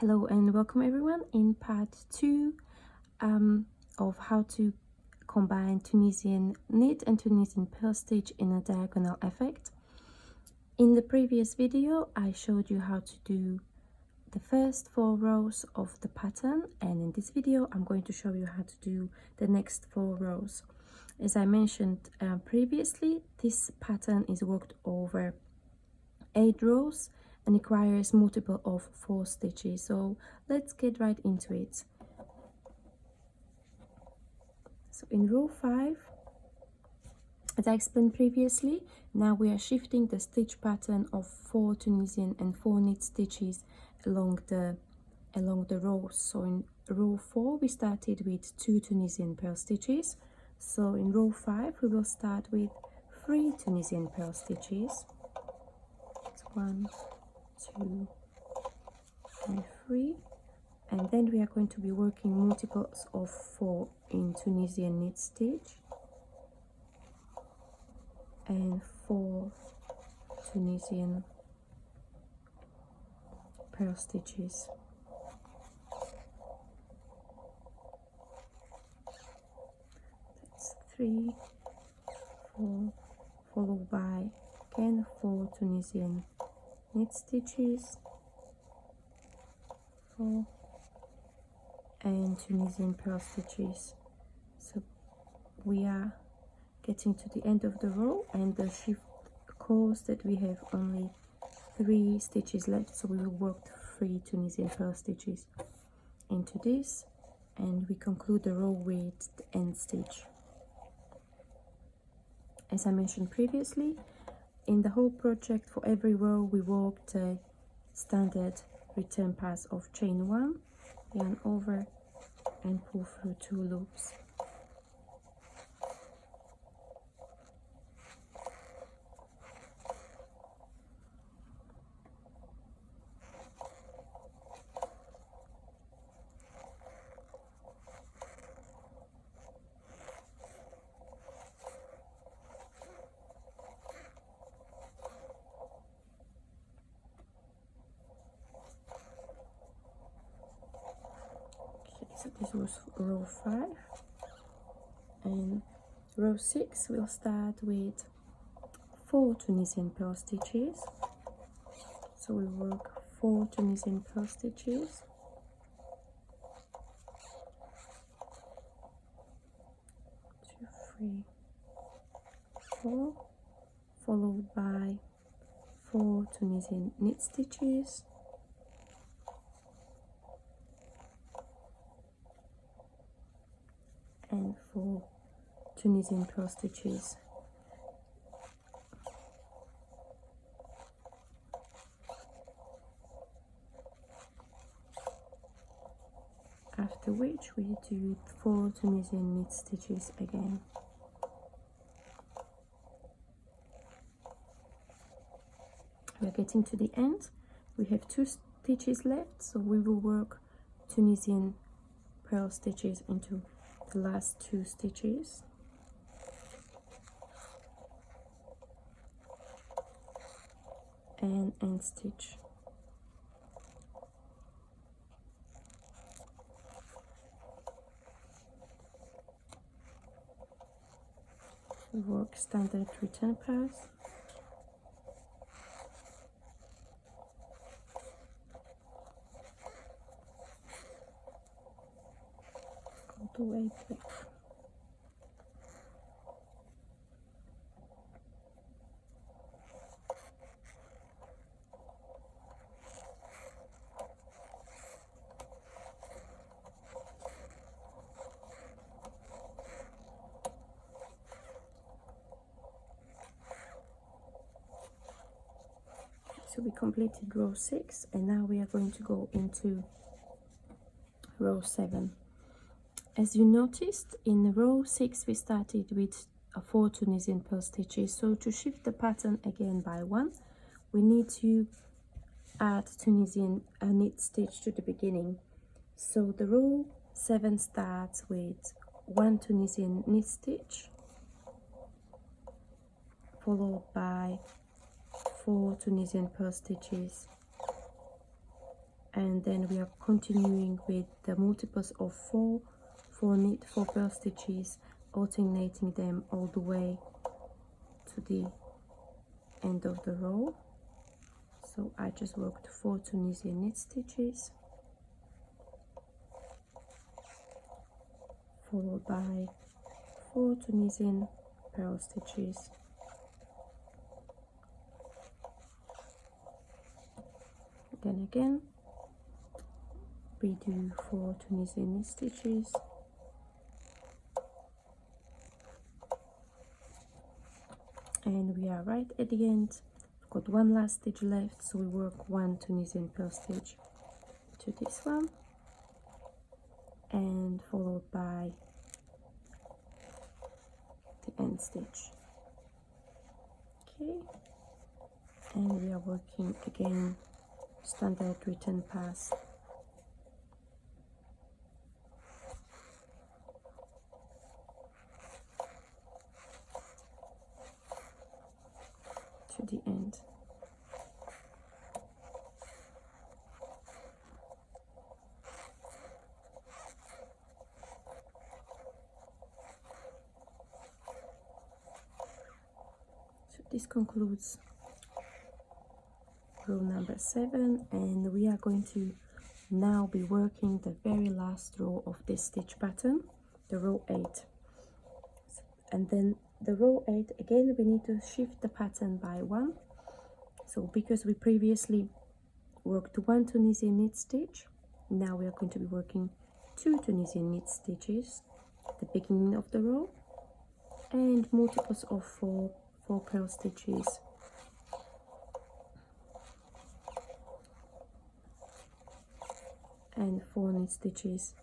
Hello and welcome everyone in part 2 of how to combine Tunisian knit and Tunisian purl stitch in a diagonal effect. In the previous video I showed you how to do the first 4 rows of the pattern, and in this video I'm going to show you how to do the next 4 rows. As I mentioned previously, this pattern is worked over 8 rows and requires multiple of 4 stitches, so let's get right into it. So in row 5, as I explained previously, now we are shifting the stitch pattern of 4 Tunisian and 4 knit stitches along the rows. So in row 4 we started with 2 Tunisian purl stitches, so in row 5 we will start with 3 Tunisian purl stitches. 1, 2, and 3, and then we are going to be working multiples of 4 in Tunisian knit stitch and 4 Tunisian purl stitches. That's 3, 4, followed by again 4 Tunisian knit stitches, 4, and Tunisian purl stitches. So we are getting to the end of the row, and the shift calls that we have only 3 stitches left, so we will work 3 Tunisian purl stitches into this, and we conclude the row with the end stitch. As I mentioned previously, in the whole project, for every row we worked a standard return pass of chain 1, yarn over and pull through 2 loops. So this was row 5, and row 6 we'll start with 4 Tunisian purl stitches. So we work 4 Tunisian purl stitches, 2, 3, 4, followed by 4 Tunisian knit stitches, and 4 Tunisian purl stitches. After which we do 4 Tunisian knit stitches again. We are getting to the end. We have 2 stitches left, so we will work Tunisian purl stitches into the last 2 stitches. And end stitch. We work standard return pass. All the way back. So we completed row 6, and now we are going to go into row 7. As you noticed, in row 6 we started with 4 Tunisian purl stitches, so to shift the pattern again by 1 we need to add Tunisian knit stitch to the beginning. So the row 7 starts with 1 Tunisian knit stitch, followed by 4 Tunisian purl stitches and then we are continuing with the multiples of 4 purl stitches, alternating them all the way to the end of the row. So I just worked 4 Tunisian knit stitches, followed by 4 Tunisian purl stitches, then again redo 4 Tunisian knit stitches, and we are right at the end. We've got one last stitch left, so we work 1 Tunisian purl stitch to this one, and followed by the end stitch. Okay, and we are working again standard return pass to the end. So this concludes row number 7, and we are going to now be working the very last row of this stitch pattern, the row 8. And then the row 8, again we need to shift the pattern by 1. So because we previously worked 1 Tunisian knit stitch, now we are going to be working 2 Tunisian knit stitches at the beginning of the row, and multiples of 4 purl stitches, and 4 knit stitches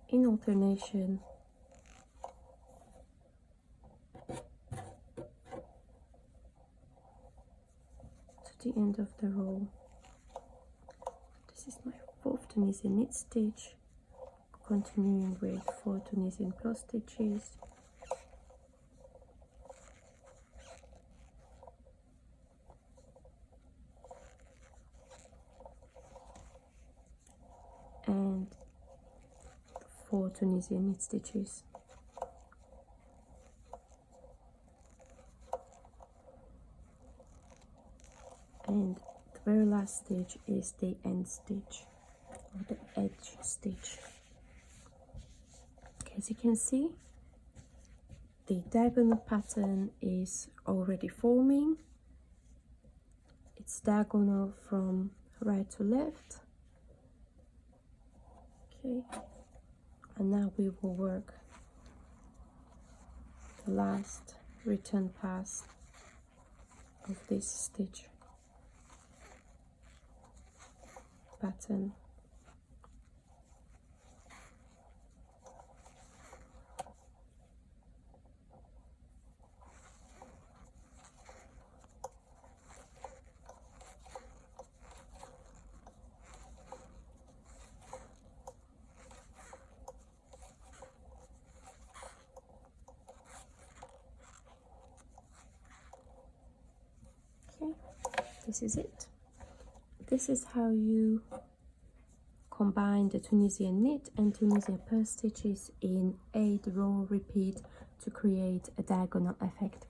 in alternation to the end of the row. This is my 4th Tunisian knit stitch, continuing with 4 Tunisian purl stitches, and 4 Tunisian knit stitches, and the very last stitch is the end stitch or the edge stitch. Okay, as you can see, the diagonal pattern is already forming. It's diagonal from right to left. Okay, and now we will work the last return pass of this stitch pattern. Okay, this is it. This is how you combine the Tunisian knit and Tunisian purl stitches in 8 row repeat to create a diagonal effect.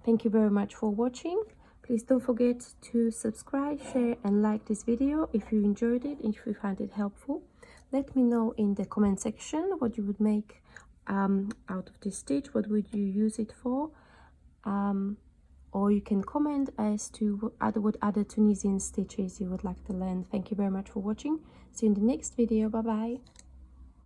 Thank you very much for watching. Please don't forget to subscribe, share and like this video if you enjoyed it and if you found it helpful. Let me know in the comment section what you would make out of this stitch, what would you use it for, or you can comment as to what other Tunisian stitches you would like to learn. Thank you very much for watching. See you in the next video. Bye bye.